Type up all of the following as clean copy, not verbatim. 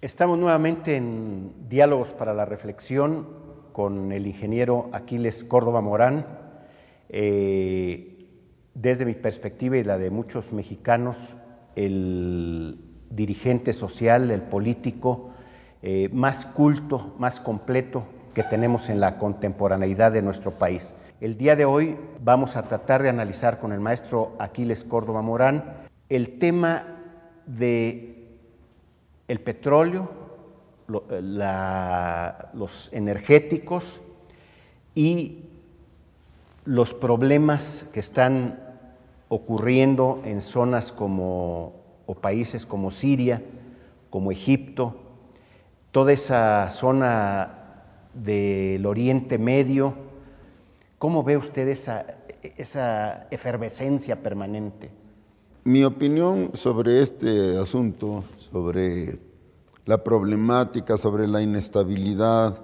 Estamos nuevamente en Diálogos para la Reflexión con el ingeniero Aquiles Córdoba Morán. Desde mi perspectiva y la de muchos mexicanos, el dirigente social, el político más culto, más completo que tenemos en la contemporaneidad de nuestro país. El día de hoy vamos a tratar de analizar con el maestro Aquiles Córdoba Morán el tema de el petróleo, los energéticos y los problemas que están ocurriendo en zonas o países como Siria, como Egipto, toda esa zona del Oriente Medio. ¿Cómo ve usted esa efervescencia permanente? Mi opinión sobre este asunto, sobre la problemática, sobre la inestabilidad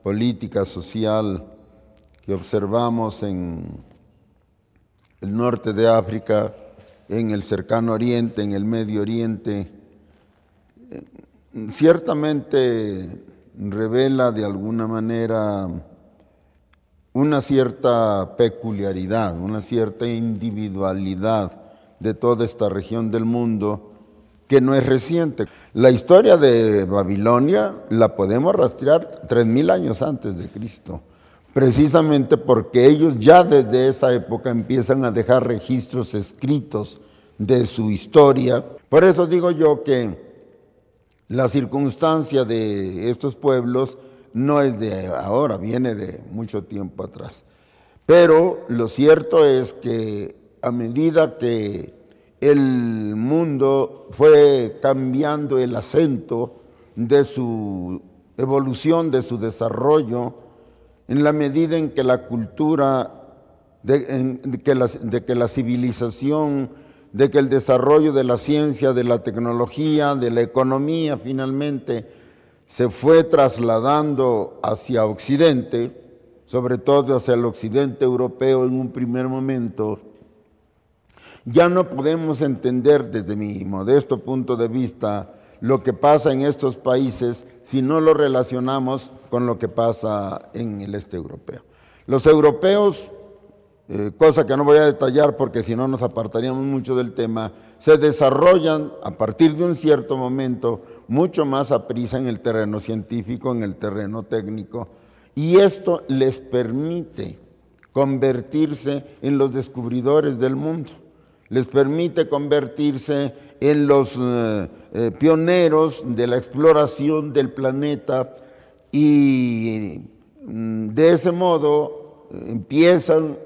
política, social que observamos en el norte de África, en el cercano Oriente, en el Medio Oriente, ciertamente revela de alguna manera una cierta peculiaridad, una cierta individualidad de toda esta región del mundo que no es reciente. La historia de Babilonia la podemos rastrear 3000 años antes de Cristo, precisamente porque ellos ya desde esa época empiezan a dejar registros escritos de su historia. Por eso digo yo que la circunstancia de estos pueblos no es de ahora, viene de mucho tiempo atrás. Pero lo cierto es que a medida que el mundo fue cambiando el acento de su evolución, de su desarrollo, en la medida en que la cultura, de que la civilización, de que el desarrollo de la ciencia, de la tecnología, de la economía finalmente se fue trasladando hacia Occidente, sobre todo hacia el occidente europeo en un primer momento, ya no podemos entender desde mi modesto punto de vista lo que pasa en estos países si no lo relacionamos con lo que pasa en el este europeo. Los europeos, cosa que no voy a detallar porque si no nos apartaríamos mucho del tema, se desarrollan a partir de un cierto momento mucho más aprisa en el terreno científico, en el terreno técnico, y esto les permite convertirse en los descubridores del mundo, les permite convertirse en los pioneros de la exploración del planeta y de ese modo empiezan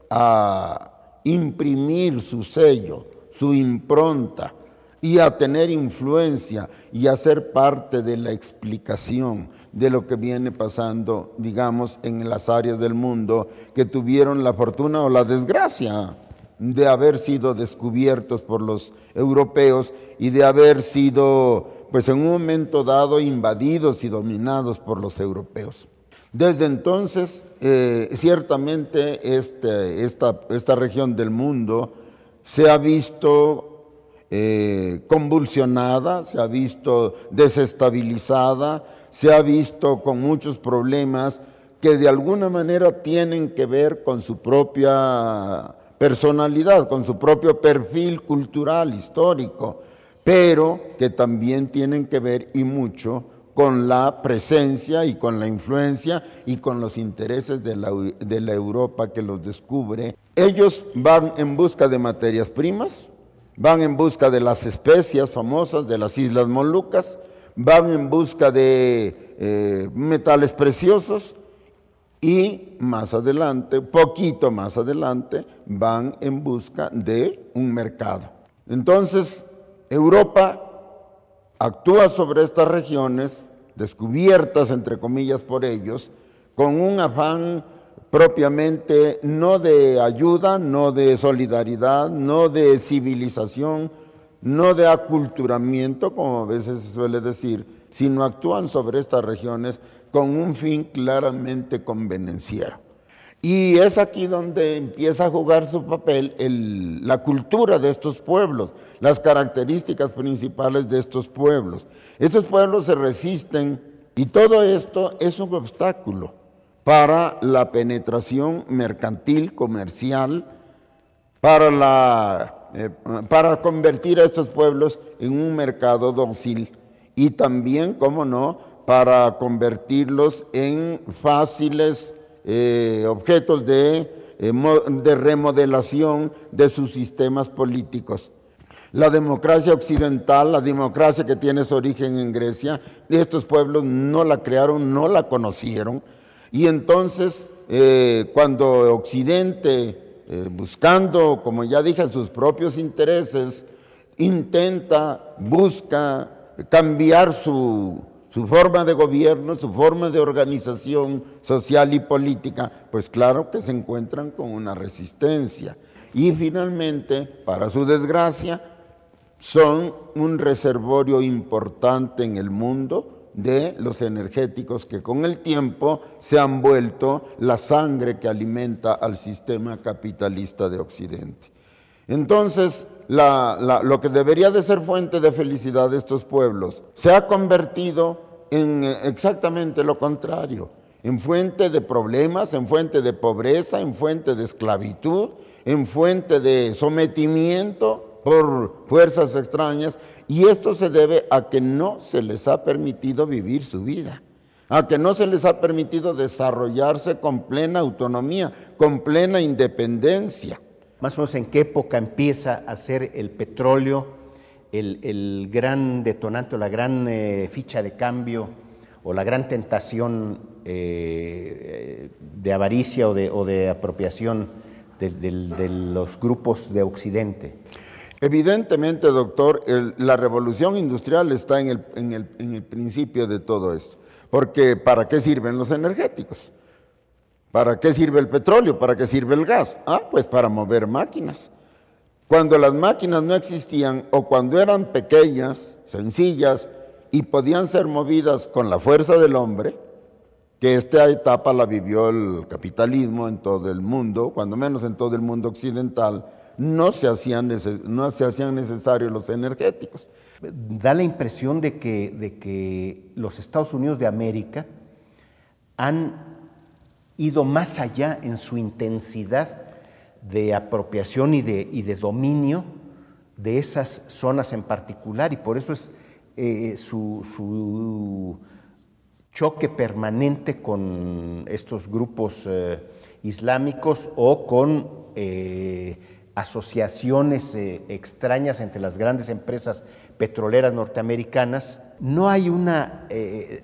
a imprimir su sello, su impronta y a tener influencia y a ser parte de la explicación de lo que viene pasando, digamos, en las áreas del mundo que tuvieron la fortuna o la desgracia de haber sido descubiertos por los europeos y de haber sido, pues en un momento dado, invadidos y dominados por los europeos. Desde entonces, ciertamente esta región del mundo se ha visto convulsionada, se ha visto desestabilizada, se ha visto con muchos problemas que de alguna manera tienen que ver con su propia personalidad, con su propio perfil cultural, histórico, pero que también tienen que ver y mucho con la presencia y con la influencia y con los intereses de la Europa que los descubre. Ellos van en busca de materias primas, van en busca de las especias famosas de las Islas Molucas, van en busca de metales preciosos y más adelante, poquito más adelante, van en busca de un mercado. Entonces, Europa actúa sobre estas regiones, descubiertas entre comillas por ellos, con un afán propiamente no de ayuda, no de solidaridad, no de civilización, no de aculturamiento, como a veces se suele decir, sino actúan sobre estas regiones con un fin claramente convenenciero. Y es aquí donde empieza a jugar su papel la cultura de estos pueblos, las características principales de estos pueblos. Estos pueblos se resisten y todo esto es un obstáculo para la penetración mercantil, comercial, para convertir a estos pueblos en un mercado dócil y también, cómo no, para convertirlos en fáciles objetos de remodelación de sus sistemas políticos. La democracia occidental, la democracia que tiene su origen en Grecia, estos pueblos no la crearon, no la conocieron, y entonces cuando Occidente, buscando, como ya dije, sus propios intereses, busca cambiar su forma de gobierno, su forma de organización social y política, pues claro que se encuentran con una resistencia. Y finalmente, para su desgracia, son un reservorio importante en el mundo de los energéticos que con el tiempo se han vuelto la sangre que alimenta al sistema capitalista de Occidente. Entonces, lo que debería de ser fuente de felicidad de estos pueblos se ha convertido en exactamente lo contrario, en fuente de problemas, en fuente de pobreza, en fuente de esclavitud, en fuente de sometimiento por fuerzas extrañas, y esto se debe a que no se les ha permitido vivir su vida, a que no se les ha permitido desarrollarse con plena autonomía, con plena independencia. Más o menos, ¿en qué época empieza a ser el petróleo el gran detonante o la gran ficha de cambio o la gran tentación de avaricia o de apropiación de los grupos de Occidente? Evidentemente, doctor, la revolución industrial está en el principio de todo esto, porque ¿para qué sirven los energéticos? ¿Para qué sirve el petróleo? ¿Para qué sirve el gas? Pues para mover máquinas. Cuando las máquinas no existían o cuando eran pequeñas, sencillas y podían ser movidas con la fuerza del hombre, que esta etapa la vivió el capitalismo en todo el mundo, cuando menos en todo el mundo occidental, no se hacían necesarios los energéticos. Da la impresión de que los Estados Unidos de América han ido más allá en su intensidad de apropiación y de dominio de esas zonas en particular, y por eso es su choque permanente con estos grupos islámicos o con asociaciones extrañas entre las grandes empresas petroleras norteamericanas. No hay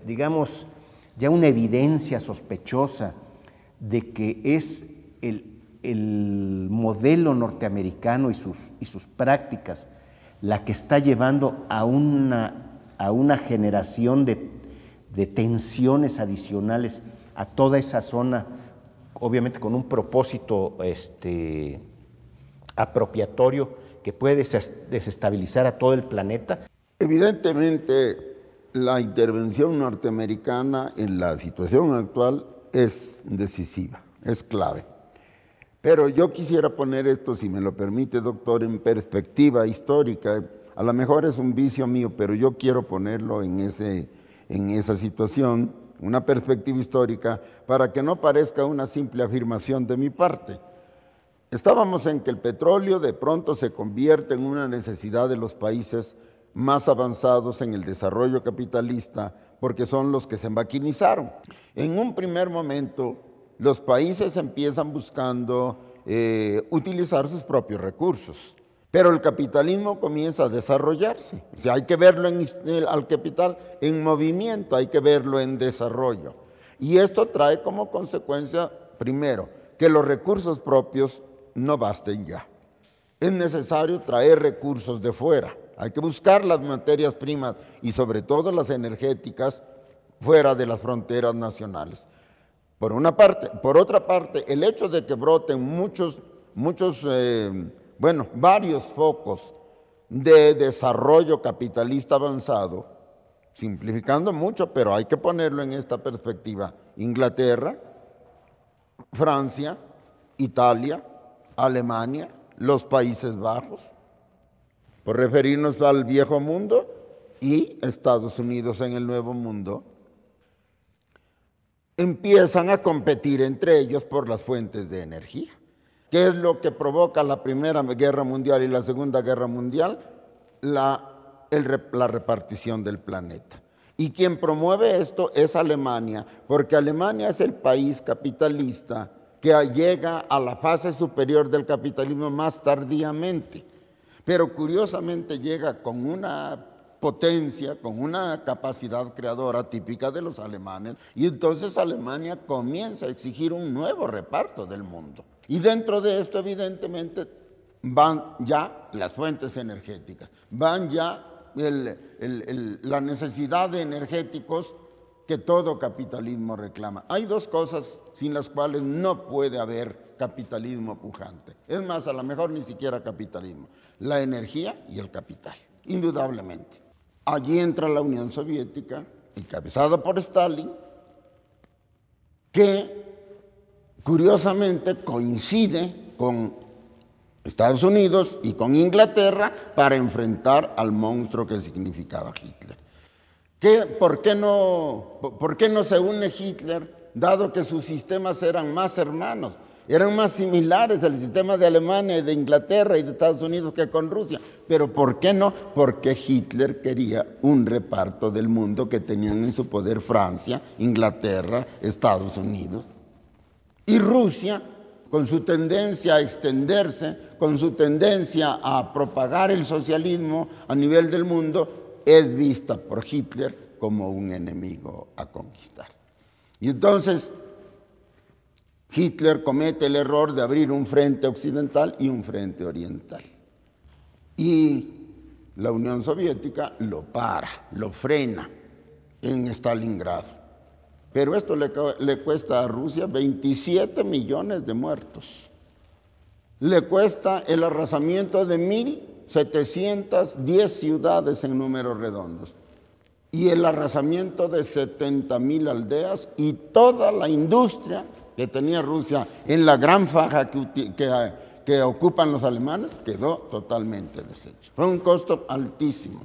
digamos, ya una evidencia sospechosa de que es el modelo norteamericano y sus prácticas la que está llevando a una generación de tensiones adicionales a toda esa zona, obviamente con un propósito apropiatorio que puede desestabilizar a todo el planeta. Evidentemente, la intervención norteamericana en la situación actual es decisiva, es clave. Pero yo quisiera poner esto, si me lo permite, doctor, en perspectiva histórica. A lo mejor es un vicio mío, pero yo quiero ponerlo en esa situación, una perspectiva histórica, para que no parezca una simple afirmación de mi parte. Estábamos en que el petróleo de pronto se convierte en una necesidad de los países más avanzados en el desarrollo capitalista, porque son los que se maquinizaron. En un primer momento, los países empiezan buscando utilizar sus propios recursos, pero el capitalismo comienza a desarrollarse. O sea, hay que verlo al capital en movimiento, hay que verlo en desarrollo. Y esto trae como consecuencia, primero, que los recursos propios no basten ya. Es necesario traer recursos de fuera. Hay que buscar las materias primas y sobre todo las energéticas fuera de las fronteras nacionales. Por una parte. Por otra parte, el hecho de que broten varios focos de desarrollo capitalista avanzado, simplificando mucho, pero hay que ponerlo en esta perspectiva. Inglaterra, Francia, Italia, Alemania, los Países Bajos, por referirnos al Viejo Mundo, y Estados Unidos en el Nuevo Mundo, empiezan a competir entre ellos por las fuentes de energía. ¿Qué es lo que provoca la Primera Guerra Mundial y la Segunda Guerra Mundial? La repartición del planeta. Y quien promueve esto es Alemania, porque Alemania es el país capitalista que llega a la fase superior del capitalismo más tardíamente, pero curiosamente llega con una potencia, con una capacidad creadora típica de los alemanes, y entonces Alemania comienza a exigir un nuevo reparto del mundo. Y dentro de esto, evidentemente, van ya las fuentes energéticas, van ya la necesidad de energéticos que todo capitalismo reclama. Hay dos cosas sin las cuales no puede haber capitalismo pujante. Es más, a lo mejor ni siquiera capitalismo. La energía y el capital, indudablemente. Allí entra la Unión Soviética, encabezada por Stalin, que curiosamente coincide con Estados Unidos y con Inglaterra para enfrentar al monstruo que significaba Hitler. ¿Por qué no se une Hitler, dado que sus sistemas eran más hermanos? Eran más similares al sistema de Alemania y de Inglaterra y de Estados Unidos que con Rusia. Pero ¿por qué no? Porque Hitler quería un reparto del mundo que tenían en su poder Francia, Inglaterra, Estados Unidos. Y Rusia, con su tendencia a extenderse, con su tendencia a propagar el socialismo a nivel del mundo, es vista por Hitler como un enemigo a conquistar. Y entonces Hitler comete el error de abrir un frente occidental y un frente oriental. Y la Unión Soviética lo para, lo frena en Stalingrado. Pero esto le cuesta a Rusia 27 millones de muertos. Le cuesta el arrasamiento de 1.710 ciudades en números redondos y el arrasamiento de 70.000 aldeas y toda la industria que tenía Rusia en la gran faja que ocupan los alemanes quedó totalmente deshecha. Fue un costo altísimo.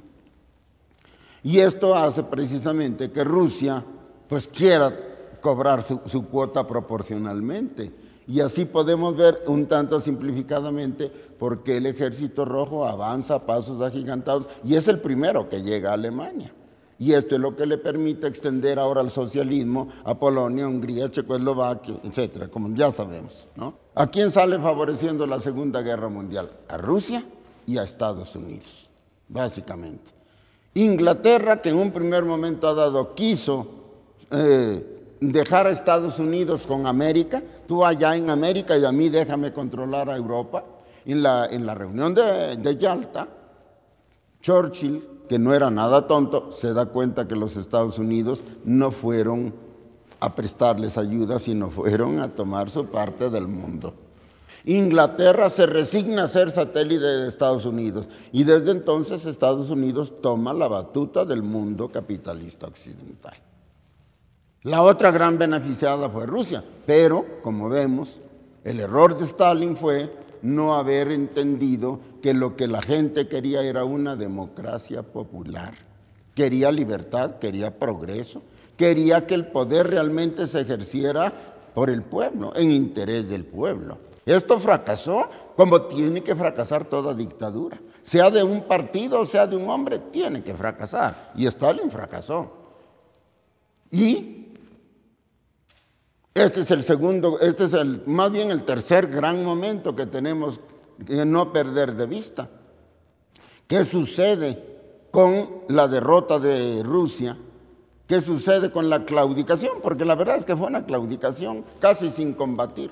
Y esto hace precisamente que Rusia pues quiera cobrar su cuota proporcionalmente. Y así podemos ver un tanto simplificadamente por qué el Ejército Rojo avanza a pasos agigantados y es el primero que llega a Alemania. Y esto es lo que le permite extender ahora el socialismo a Polonia, Hungría, Checoslovaquia, etcétera, como ya sabemos, ¿no? ¿A quién sale favoreciendo la Segunda Guerra Mundial? A Rusia y a Estados Unidos, básicamente. Inglaterra, que en un primer momento dado quiso dejar a Estados Unidos con América, tú allá en América y a mí déjame controlar a Europa. En la reunión de Yalta, Churchill, que no era nada tonto, se da cuenta que los Estados Unidos no fueron a prestarles ayuda, sino fueron a tomar su parte del mundo. Inglaterra se resigna a ser satélite de Estados Unidos y desde entonces Estados Unidos toma la batuta del mundo capitalista occidental. La otra gran beneficiada fue Rusia, pero, como vemos, el error de Stalin fue no haber entendido que lo que la gente quería era una democracia popular. Quería libertad, quería progreso, quería que el poder realmente se ejerciera por el pueblo, en interés del pueblo. Esto fracasó como tiene que fracasar toda dictadura. Sea de un partido o sea de un hombre, tiene que fracasar. Y Stalin fracasó. Y este es más bien el tercer gran momento que tenemos que no perder de vista. ¿Qué sucede con la derrota de Rusia? ¿Qué sucede con la claudicación? Porque la verdad es que fue una claudicación casi sin combatir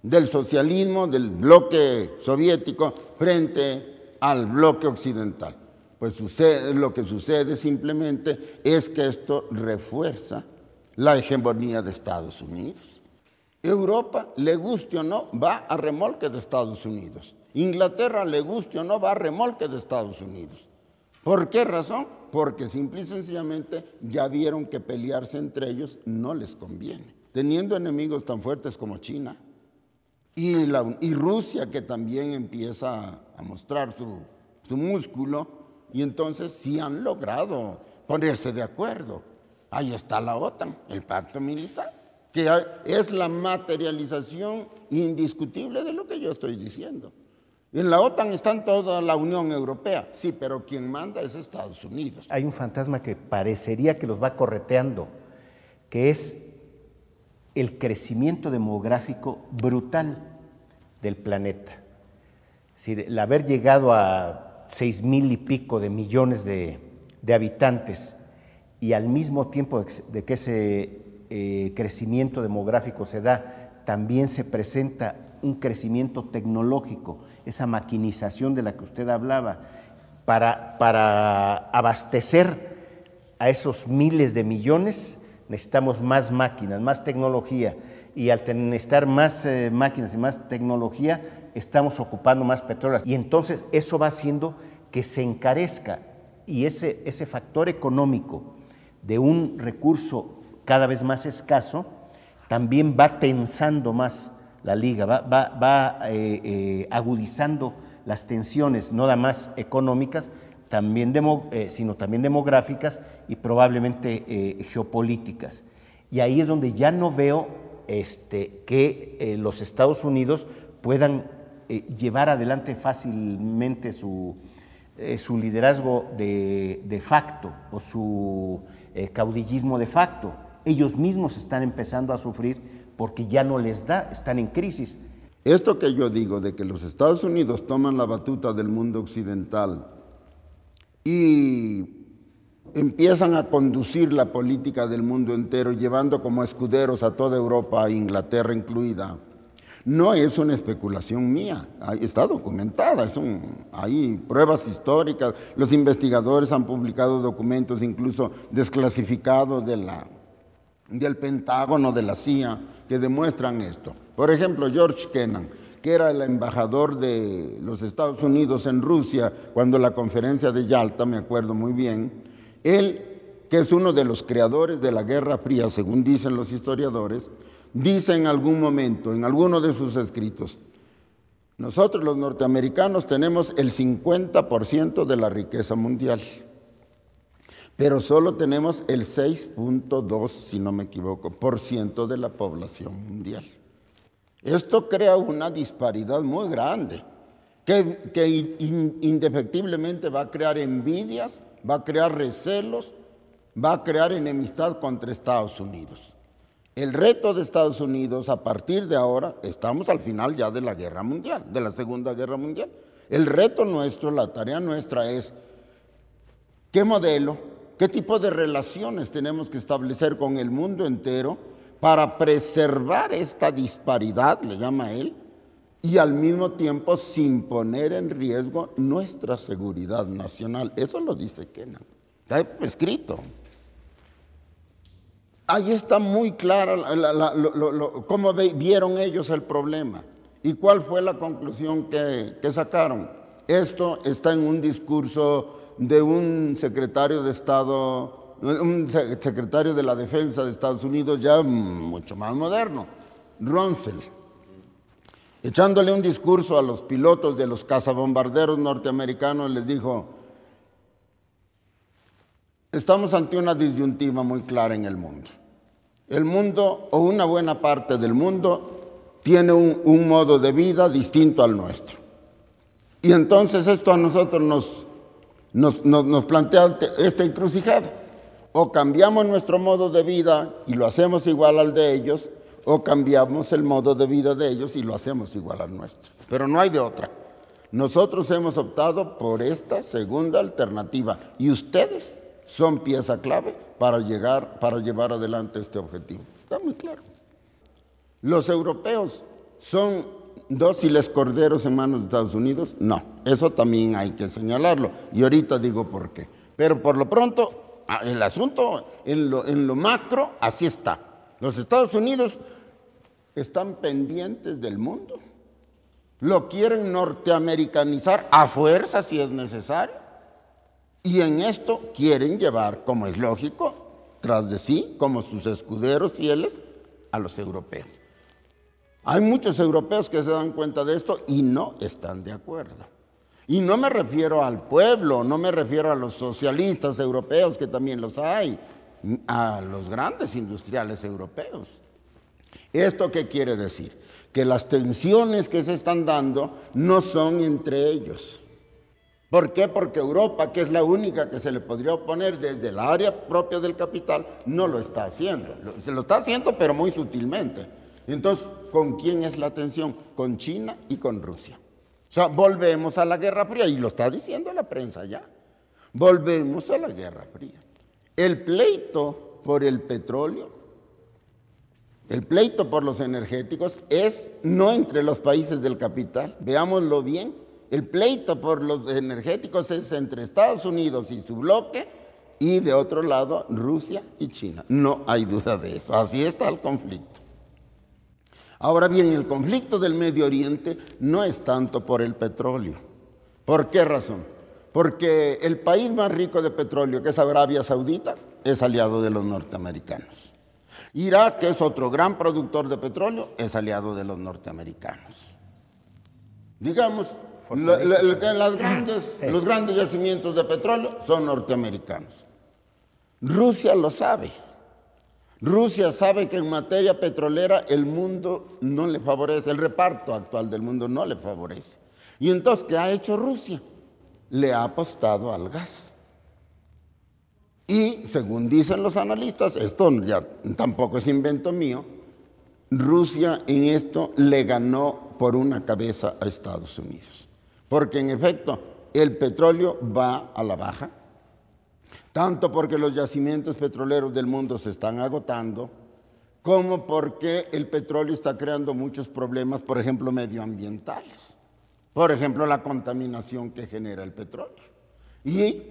del socialismo, del bloque soviético frente al bloque occidental. Pues lo que sucede simplemente es que esto refuerza la hegemonía de Estados Unidos. Europa, le guste o no, va a remolque de Estados Unidos. Inglaterra, le guste o no, va a remolque de Estados Unidos. ¿Por qué razón? Porque simple y sencillamente ya vieron que pelearse entre ellos no les conviene. teniendo enemigos tan fuertes como China y Rusia, que también empieza a mostrar su músculo, y entonces sí han logrado ponerse de acuerdo. Ahí está la OTAN, el pacto militar, que es la materialización indiscutible de lo que yo estoy diciendo. En la OTAN está toda la Unión Europea, sí, pero quien manda es Estados Unidos. Hay un fantasma que parecería que los va correteando, que es el crecimiento demográfico brutal del planeta. Es decir, el haber llegado a 6,000 y pico de millones de habitantes, y al mismo tiempo de que ese crecimiento demográfico se da, también se presenta un crecimiento tecnológico, esa maquinización de la que usted hablaba, para abastecer a esos miles de millones necesitamos más máquinas, más tecnología, y al necesitar más máquinas y más tecnología estamos ocupando más petróleo, y entonces eso va haciendo que se encarezca, y ese factor económico de un recurso cada vez más escaso también va tensando más la liga, va agudizando las tensiones, no nada más económicas, sino también demográficas y probablemente geopolíticas. Y ahí es donde ya no veo que los Estados Unidos puedan llevar adelante fácilmente su liderazgo de facto o su caudillismo de facto. Ellos mismos están empezando a sufrir porque ya no les da, están en crisis. Esto que yo digo de que los Estados Unidos toman la batuta del mundo occidental y empiezan a conducir la política del mundo entero, llevando como escuderos a toda Europa, Inglaterra incluida, no es una especulación mía, está documentada, hay pruebas históricas, los investigadores han publicado documentos incluso desclasificados del Pentágono, de la CIA, que demuestran esto. Por ejemplo, George Kennan, que era el embajador de los Estados Unidos en Rusia cuando la conferencia de Yalta, me acuerdo muy bien, él, que es uno de los creadores de la Guerra Fría, según dicen los historiadores, dice en algún momento, en alguno de sus escritos, nosotros los norteamericanos tenemos el 50% de la riqueza mundial, pero solo tenemos el 6.2, si no me equivoco, % de la población mundial. Esto crea una disparidad muy grande, que indefectiblemente va a crear envidias, va a crear recelos, va a crear enemistad contra Estados Unidos. El reto de Estados Unidos, a partir de ahora, estamos al final ya de la guerra mundial, de la Segunda Guerra Mundial. El reto nuestro, la tarea nuestra es qué modelo, qué tipo de relaciones tenemos que establecer con el mundo entero para preservar esta disparidad, le llama él, y al mismo tiempo sin poner en riesgo nuestra seguridad nacional. Eso lo dice Kennan, está escrito. Ahí está muy clara cómo vieron ellos el problema y cuál fue la conclusión que sacaron. Esto está en un discurso de un secretario de Estado, un secretario de la Defensa de Estados Unidos ya mucho más moderno, Rumsfeld, echándole un discurso a los pilotos de los cazabombarderos norteamericanos, les dijo: estamos ante una disyuntiva muy clara en el mundo. El mundo, o una buena parte del mundo, tiene un modo de vida distinto al nuestro. Y entonces esto a nosotros nos plantea esta encrucijada. O cambiamos nuestro modo de vida y lo hacemos igual al de ellos, o cambiamos el modo de vida de ellos y lo hacemos igual al nuestro. Pero no hay de otra. Nosotros hemos optado por esta segunda alternativa y ustedes son pieza clave para llevar adelante este objetivo. Está muy claro. ¿Los europeos son dóciles corderos en manos de Estados Unidos? No, eso también hay que señalarlo. Y ahorita digo por qué. Pero por lo pronto, el asunto en lo macro, así está. Los Estados Unidos están pendientes del mundo. Lo quieren norteamericanizar a fuerza si es necesario. Y en esto quieren llevar, como es lógico, tras de sí, como sus escuderos fieles, a los europeos. Hay muchos europeos que se dan cuenta de esto y no están de acuerdo. Y no me refiero al pueblo, no me refiero a los socialistas europeos, que también los hay, a los grandes industriales europeos. ¿Esto qué quiere decir? Que las tensiones que se están dando no son entre ellos. ¿Por qué? Porque Europa, que es la única que se le podría oponer desde el área propia del capital, no lo está haciendo. Se lo está haciendo, pero muy sutilmente. Entonces, ¿con quién es la tensión? Con China y con Rusia. O sea, volvemos a la Guerra Fría, y lo está diciendo la prensa ya. Volvemos a la Guerra Fría. El pleito por el petróleo, el pleito por los energéticos es no entre los países del capital, veámoslo bien. El pleito por los energéticos es entre Estados Unidos y su bloque y de otro lado Rusia y China. No hay duda de eso, así está el conflicto. Ahora bien, el conflicto del Medio Oriente no es tanto por el petróleo. ¿Por qué razón? Porque el país más rico de petróleo, que es Arabia Saudita, es aliado de los norteamericanos. Irak, que es otro gran productor de petróleo, es aliado de los norteamericanos. Digamos, los grandes yacimientos de petróleo son norteamericanos. Rusia lo sabe. Rusia sabe que en materia petrolera el mundo no le favorece, el reparto actual del mundo no le favorece. Y entonces, ¿qué ha hecho Rusia? Le ha apostado al gas. Y según dicen los analistas, esto ya tampoco es invento mío, Rusia en esto le ganó por una cabeza a Estados Unidos. Porque en efecto, el petróleo va a la baja, tanto porque los yacimientos petroleros del mundo se están agotando, como porque el petróleo está creando muchos problemas, por ejemplo, medioambientales. Por ejemplo, la contaminación que genera el petróleo. Y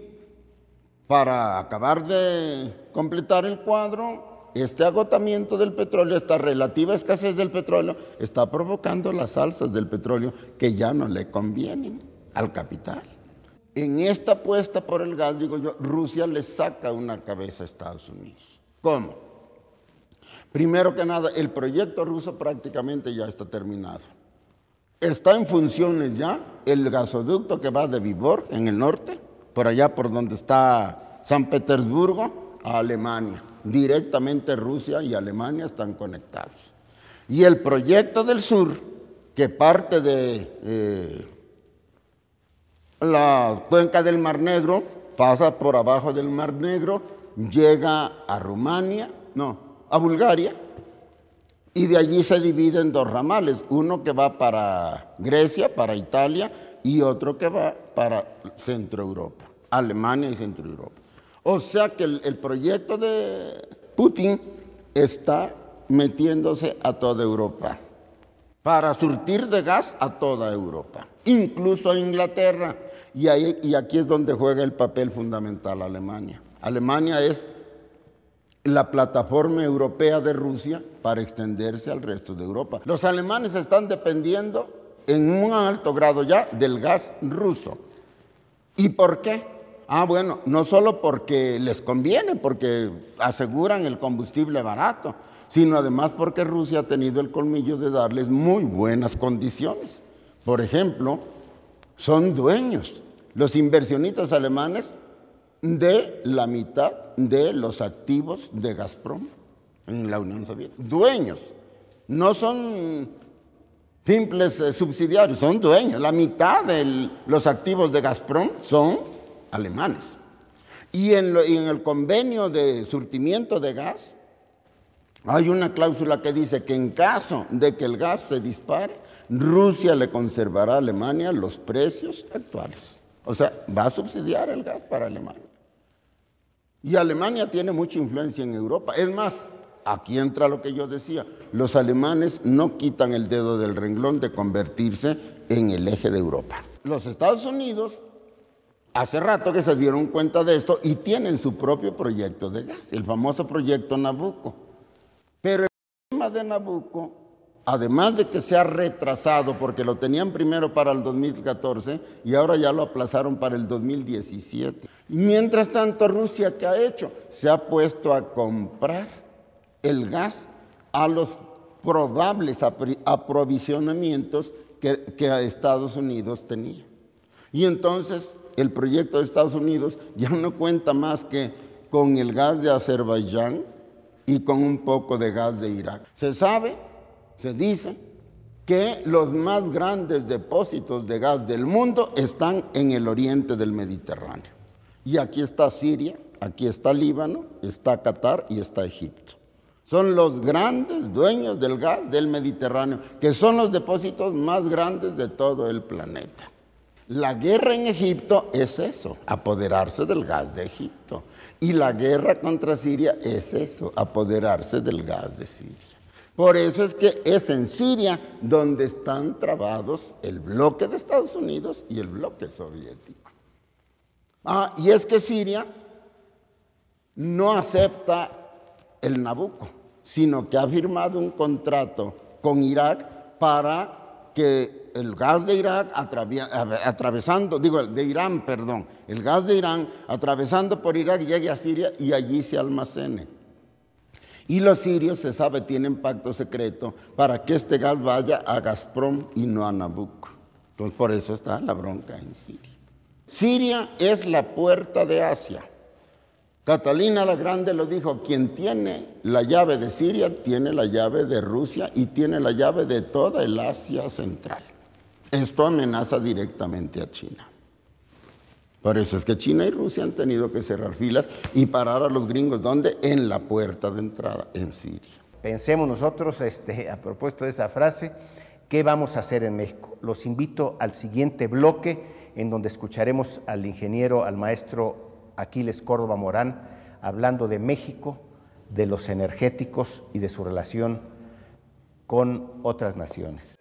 para acabar de completar el cuadro, este agotamiento del petróleo, esta relativa escasez del petróleo, está provocando las alzas del petróleo que ya no le convienen al capital. En esta apuesta por el gas, digo yo, Rusia le saca una cabeza a Estados Unidos. ¿Cómo? Primero que nada, el proyecto ruso prácticamente ya está terminado. Está en funciones ya el gasoducto que va de Vyborg en el norte, por allá por donde está San Petersburgo, a Alemania. Directamente Rusia y Alemania están conectados. Y el proyecto del sur, que parte de la cuenca del Mar Negro, pasa por abajo del Mar Negro, llega a a Bulgaria, y de allí se divide en dos ramales, uno que va para Grecia, para Italia, y otro que va para Centro Europa, Alemania y Centro Europa. O sea que el proyecto de Putin está metiéndose a toda Europa, para surtir de gas a toda Europa, incluso a Inglaterra. Y aquí es donde juega el papel fundamental Alemania. Alemania es la plataforma europea de Rusia para extenderse al resto de Europa. Los alemanes están dependiendo en un alto grado ya del gas ruso. ¿Y por qué? Bueno, no solo porque les conviene, porque aseguran el combustible barato, sino además porque Rusia ha tenido el colmillo de darles muy buenas condiciones. Por ejemplo, son dueños, los inversionistas alemanes, de la mitad de los activos de Gazprom en la Unión Soviética. Dueños, no son simples subsidiarios, son dueños. La mitad de los activos de Gazprom son alemanes. Y en el convenio de surtimiento de gas hay una cláusula que dice que en caso de que el gas se dispare, Rusia le conservará a Alemania los precios actuales. O sea, va a subsidiar el gas para Alemania. Y Alemania tiene mucha influencia en Europa. Es más, aquí entra lo que yo decía, los alemanes no quitan el dedo del renglón de convertirse en el eje de Europa. Los Estados Unidos hace rato que se dieron cuenta de esto y tienen su propio proyecto de gas, el famoso proyecto Nabucco. Pero el problema de Nabucco, además de que se ha retrasado, porque lo tenían primero para el 2014 y ahora ya lo aplazaron para el 2017. Y mientras tanto, Rusia, ¿qué ha hecho? Se ha puesto a comprar el gas a los probables aprovisionamientos que Estados Unidos tenía. Y entonces el proyecto de Estados Unidos ya no cuenta más que con el gas de Azerbaiyán y con un poco de gas de Irak. Se sabe, se dice, que los más grandes depósitos de gas del mundo están en el oriente del Mediterráneo. Y aquí está Siria, aquí está Líbano, está Qatar y está Egipto. Son los grandes dueños del gas del Mediterráneo, que son los depósitos más grandes de todo el planeta. La guerra en Egipto es eso, apoderarse del gas de Egipto. Y la guerra contra Siria es eso, apoderarse del gas de Siria. Por eso es que es en Siria donde están trabados el bloque de Estados Unidos y el bloque soviético. Y es que Siria no acepta el Nabucco, sino que ha firmado un contrato con Irak para que el gas de Irak el gas de Irán atravesando por Irak llegue a Siria y allí se almacene. Y los sirios, se sabe, tienen pacto secreto para que este gas vaya a Gazprom y no a Nabucco. Entonces, por eso está la bronca en Siria. Siria es la puerta de Asia. Catalina la Grande lo dijo: quien tiene la llave de Siria tiene la llave de Rusia y tiene la llave de toda el Asia central. Esto amenaza directamente a China. Por eso es que China y Rusia han tenido que cerrar filas y parar a los gringos. ¿Dónde? En la puerta de entrada, en Siria. Pensemos nosotros, a propósito de esa frase, ¿qué vamos a hacer en México? Los invito al siguiente bloque, en donde escucharemos al ingeniero, al maestro Aquiles Córdoba Morán, hablando de México, de los energéticos y de su relación con otras naciones.